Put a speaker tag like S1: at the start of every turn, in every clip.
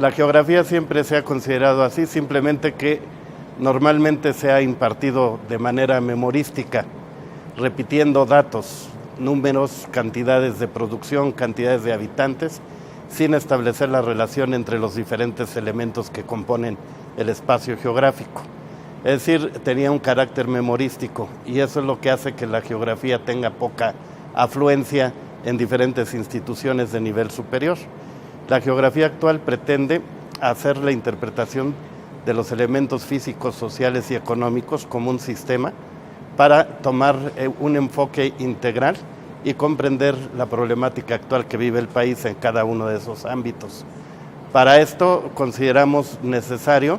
S1: La geografía siempre se ha considerado así, simplemente que normalmente se ha impartido de manera memorística, repitiendo datos, números, cantidades de producción, cantidades de habitantes, sin establecer la relación entre los diferentes elementos que componen el espacio geográfico. Es decir, tenía un carácter memorístico y eso es lo que hace que la geografía tenga poca afluencia en diferentes instituciones de nivel superior. La geografía actual pretende hacer la interpretación de los elementos físicos, sociales y económicos como un sistema para tomar un enfoque integral y comprender la problemática actual que vive el país en cada uno de esos ámbitos. Para esto consideramos necesario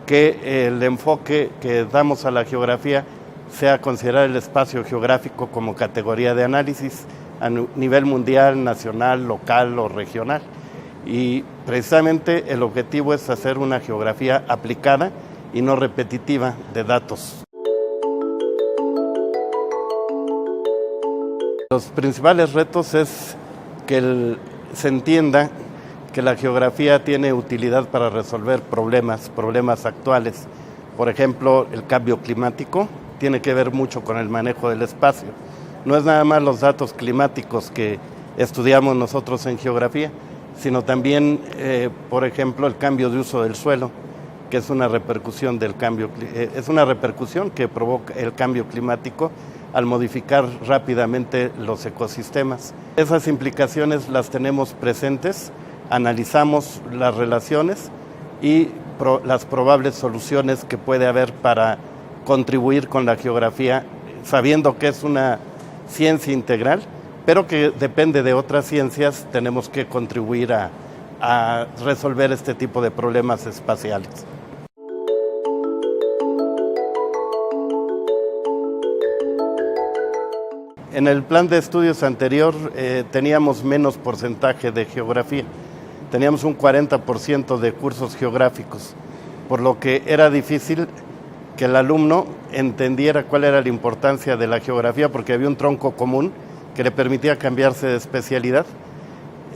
S1: que el enfoque que damos a la geografía sea considerar el espacio geográfico como categoría de análisis a nivel mundial, nacional, local o regional. Y precisamente el objetivo es hacer una geografía aplicada y no repetitiva de datos. Los principales retos es que se entienda que la geografía tiene utilidad para resolver problemas actuales. Por ejemplo, el cambio climático tiene que ver mucho con el manejo del espacio. No es nada más los datos climáticos que estudiamos nosotros en geografía, sino también, por ejemplo, el cambio de uso del suelo, que es una repercusión que provoca el cambio climático al modificar rápidamente los ecosistemas. Esas implicaciones las tenemos presentes, analizamos las relaciones y las probables soluciones que puede haber para contribuir con la geografía, sabiendo que es una ciencia integral, pero que depende de otras ciencias. Tenemos que contribuir a resolver este tipo de problemas espaciales. En el plan de estudios anterior teníamos menos porcentaje de geografía, teníamos un 40% de cursos geográficos, por lo que era difícil que el alumno entendiera cuál era la importancia de la geografía, porque había un tronco común que le permitía cambiarse de especialidad.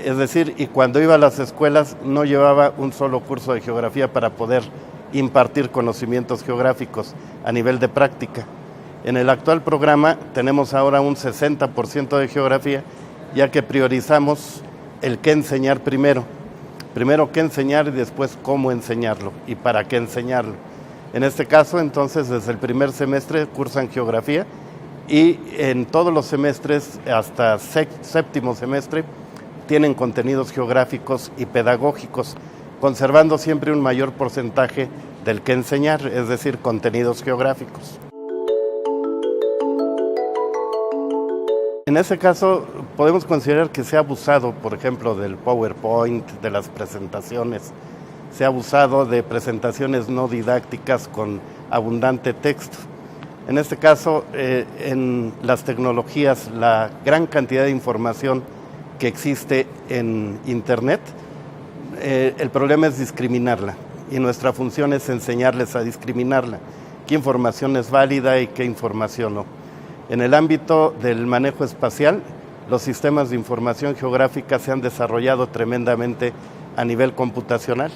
S1: Es decir, y cuando iba a las escuelas no llevaba un solo curso de geografía para poder impartir conocimientos geográficos a nivel de práctica. En el actual programa tenemos ahora un 60% de geografía, ya que priorizamos el qué enseñar primero. Primero qué enseñar y después cómo enseñarlo y para qué enseñarlo. En este caso, entonces, desde el primer semestre cursan geografía y en todos los semestres, hasta séptimo semestre, tienen contenidos geográficos y pedagógicos, conservando siempre un mayor porcentaje del que enseñar, es decir, contenidos geográficos. En ese caso, podemos considerar que se ha abusado, por ejemplo, del PowerPoint, de las presentaciones. Se ha abusado de presentaciones no didácticas con abundante texto. En este caso, en las tecnologías, la gran cantidad de información que existe en Internet, el problema es discriminarla y nuestra función es enseñarles a discriminarla, qué información es válida y qué información no. En el ámbito del manejo espacial, los sistemas de información geográfica se han desarrollado tremendamente a nivel computacional.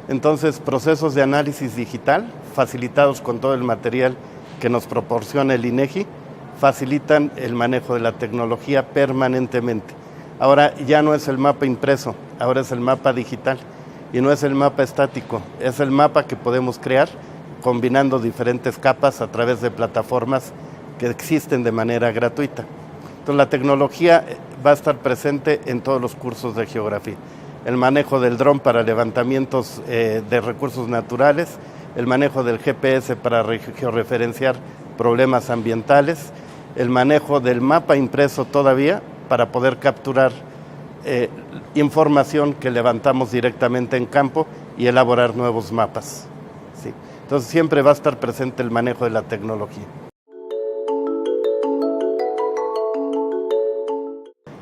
S1: Entonces, procesos de análisis digital, facilitados con todo el material que nos proporciona el INEGI, facilitan el manejo de la tecnología permanentemente. Ahora ya no es el mapa impreso, ahora es el mapa digital y no es el mapa estático, es el mapa que podemos crear combinando diferentes capas a través de plataformas que existen de manera gratuita. Entonces, la tecnología va a estar presente en todos los cursos de geografía. El manejo del dron para levantamientos de recursos naturales, el manejo del GPS para georreferenciar problemas ambientales, el manejo del mapa impreso todavía para poder capturar información que levantamos directamente en campo y elaborar nuevos mapas. ¿Sí? Entonces siempre va a estar presente el manejo de la tecnología.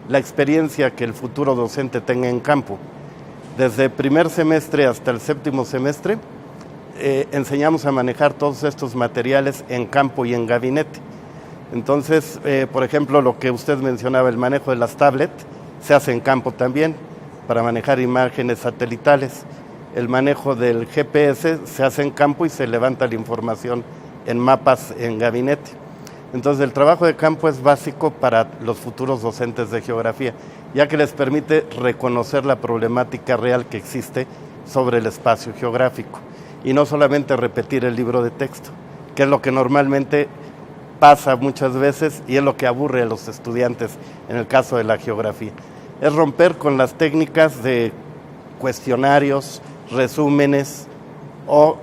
S1: La experiencia que el futuro docente tenga en campo. Desde primer semestre hasta el séptimo semestre, enseñamos a manejar todos estos materiales en campo y en gabinete. Entonces, por ejemplo, lo que usted mencionaba, el manejo de las tablets, se hace en campo también, para manejar imágenes satelitales. El manejo del GPS se hace en campo y se levanta la información en mapas en gabinete. Entonces el trabajo de campo es básico para los futuros docentes de geografía, ya que les permite reconocer la problemática real que existe sobre el espacio geográfico y no solamente repetir el libro de texto, que es lo que normalmente pasa muchas veces y es lo que aburre a los estudiantes en el caso de la geografía. Es romper con las técnicas de cuestionarios, resúmenes o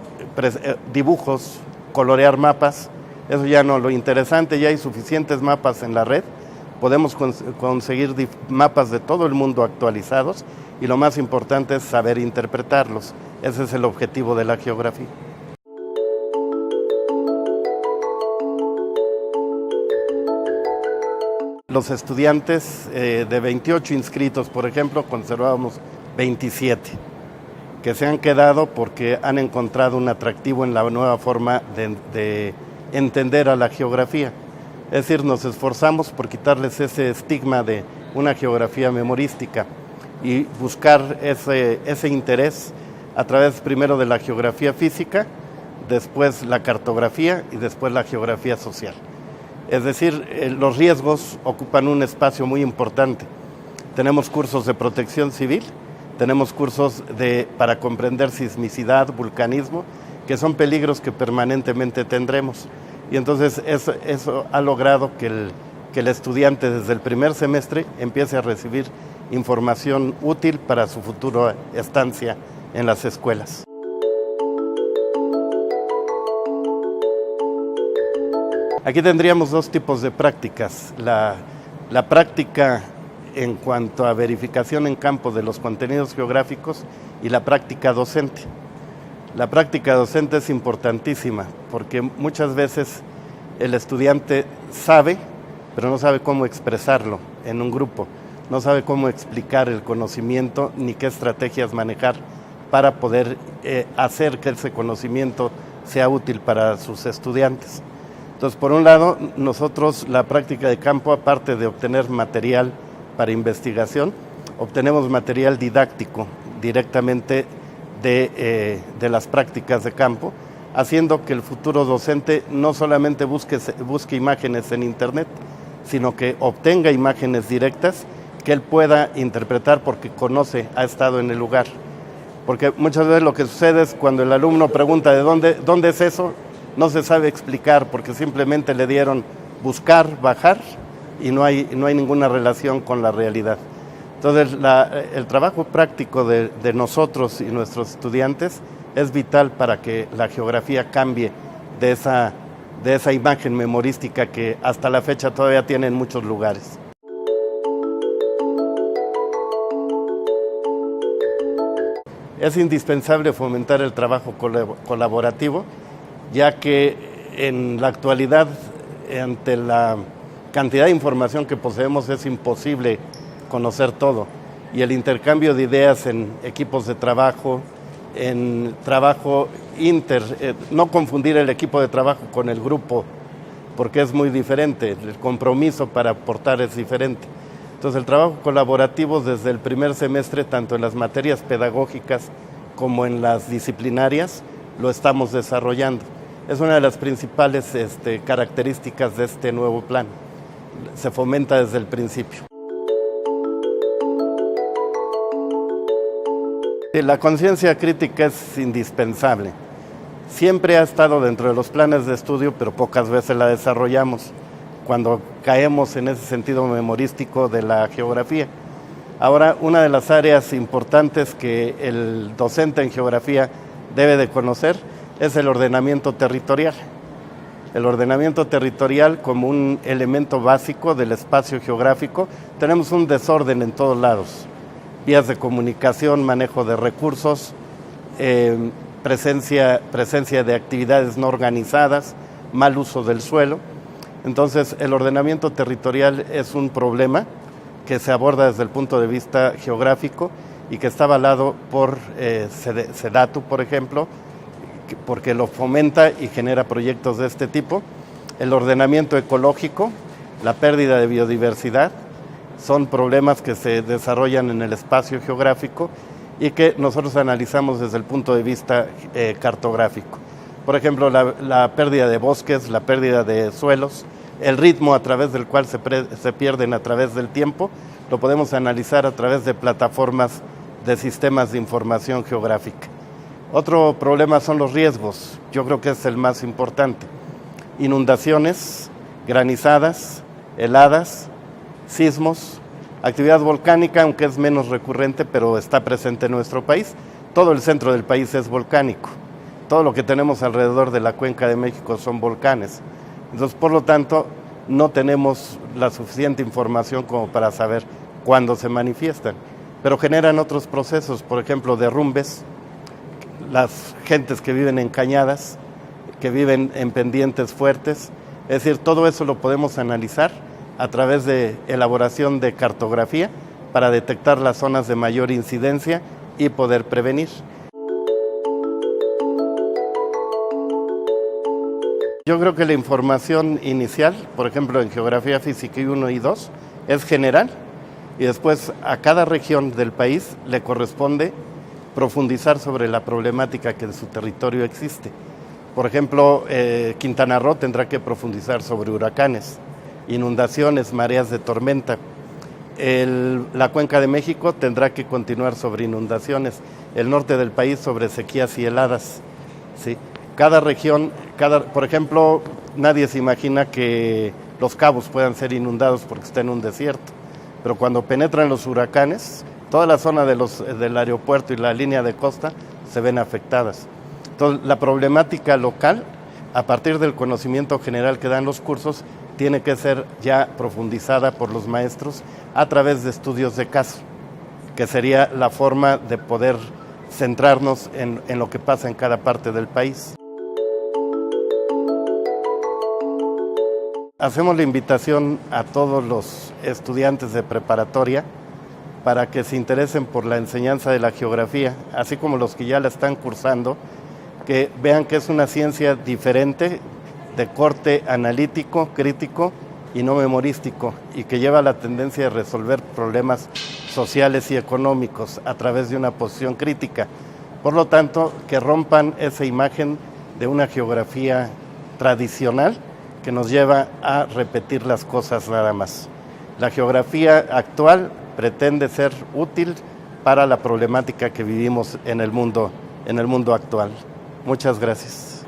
S1: dibujos, colorear mapas. Eso ya no, lo interesante, ya hay suficientes mapas en la red, podemos conseguir mapas de todo el mundo actualizados y lo más importante es saber interpretarlos. Ese es el objetivo de la geografía. Los estudiantes de 28 inscritos, por ejemplo, conservamos 27, que se han quedado porque han encontrado un atractivo en la nueva forma de entender a la geografía. Es decir, nos esforzamos por quitarles ese estigma de una geografía memorística y buscar ese interés a través primero de la geografía física, después la cartografía y después la geografía social. Es decir, los riesgos ocupan un espacio muy importante. Tenemos cursos de protección civil, tenemos cursos para comprender sismicidad, vulcanismo, que son peligros que permanentemente tendremos. Y entonces eso ha logrado que el estudiante desde el primer semestre empiece a recibir información útil para su futura estancia en las escuelas. Aquí tendríamos dos tipos de prácticas. La práctica en cuanto a verificación en campo de los contenidos geográficos y la práctica docente. La práctica docente es importantísima porque muchas veces el estudiante sabe, pero no sabe cómo expresarlo en un grupo, no sabe cómo explicar el conocimiento ni qué estrategias manejar para poder hacer que ese conocimiento sea útil para sus estudiantes. Entonces, por un lado, nosotros la práctica de campo, aparte de obtener material para investigación, obtenemos material didáctico directamente de las prácticas de campo, haciendo que el futuro docente no solamente busque imágenes en internet, sino que obtenga imágenes directas que él pueda interpretar porque ha estado en el lugar. Porque muchas veces lo que sucede es cuando el alumno pregunta ¿de dónde es eso? No se sabe explicar porque simplemente le dieron buscar, bajar y no hay ninguna relación con la realidad. Entonces el trabajo práctico de nosotros y nuestros estudiantes es vital para que la geografía cambie de esa imagen memorística que hasta la fecha todavía tiene en muchos lugares. Es indispensable fomentar el trabajo colaborativo, ya que en la actualidad, ante la cantidad de información que poseemos, es imposible conocer todo. Y el intercambio de ideas en equipos de trabajo, en trabajo no confundir el equipo de trabajo con el grupo, porque es muy diferente, el compromiso para aportar es diferente. Entonces el trabajo colaborativo desde el primer semestre, tanto en las materias pedagógicas como en las disciplinarias, lo estamos desarrollando. Es una de las principales características de este nuevo plan. Se fomenta desde el principio. La conciencia crítica es indispensable. Siempre ha estado dentro de los planes de estudio, pero pocas veces la desarrollamos cuando caemos en ese sentido memorístico de la geografía. Ahora, una de las áreas importantes que el docente en geografía debe de conocer es el ordenamiento territorial. El ordenamiento territorial como un elemento básico del espacio geográfico. Tenemos un desorden en todos lados. Vías de comunicación, manejo de recursos, presencia de actividades no organizadas, mal uso del suelo. Entonces, el ordenamiento territorial es un problema que se aborda desde el punto de vista geográfico y que está avalado por SEDATU, por ejemplo, porque lo fomenta y genera proyectos de este tipo. El ordenamiento ecológico, la pérdida de biodiversidad son problemas que se desarrollan en el espacio geográfico y que nosotros analizamos desde el punto de vista cartográfico. Por ejemplo, la pérdida de bosques, la pérdida de suelos, el ritmo a través del cual se pierden a través del tiempo, lo podemos analizar a través de plataformas de sistemas de información geográfica. Otro problema son los riesgos, yo creo que es el más importante. Inundaciones, granizadas, heladas, sismos, actividad volcánica, aunque es menos recurrente, pero está presente en nuestro país. Todo el centro del país es volcánico. Todo lo que tenemos alrededor de la Cuenca de México son volcanes. Entonces, por lo tanto, no tenemos la suficiente información como para saber cuándo se manifiestan. Pero generan otros procesos, por ejemplo, derrumbes, las gentes que viven en cañadas, que viven en pendientes fuertes. Es decir, todo eso lo podemos analizar a través de elaboración de cartografía para detectar las zonas de mayor incidencia y poder prevenir. Yo creo que la información inicial, por ejemplo en Geografía Física 1 y 2, es general y después a cada región del país le corresponde profundizar sobre la problemática que en su territorio existe. Por ejemplo, Quintana Roo tendrá que profundizar sobre huracanes, inundaciones, mareas de tormenta. La Cuenca de México tendrá que continuar sobre inundaciones, el norte del país sobre sequías y heladas, ¿sí? Cada región, por ejemplo, nadie se imagina que Los Cabos puedan ser inundados porque está en un desierto, pero cuando penetran los huracanes, toda la zona del aeropuerto y la línea de costa se ven afectadas. Entonces, la problemática local, a partir del conocimiento general que dan los cursos, tiene que ser ya profundizada por los maestros a través de estudios de caso, que sería la forma de poder centrarnos en lo que pasa en cada parte del país. Hacemos la invitación a todos los estudiantes de preparatoria para que se interesen por la enseñanza de la geografía, así como los que ya la están cursando, que vean que es una ciencia diferente, de corte analítico, crítico y no memorístico, y que lleva la tendencia de resolver problemas sociales y económicos a través de una posición crítica. Por lo tanto, que rompan esa imagen de una geografía tradicional que nos lleva a repetir las cosas nada más. La geografía actual pretende ser útil para la problemática que vivimos en el mundo actual. Muchas gracias.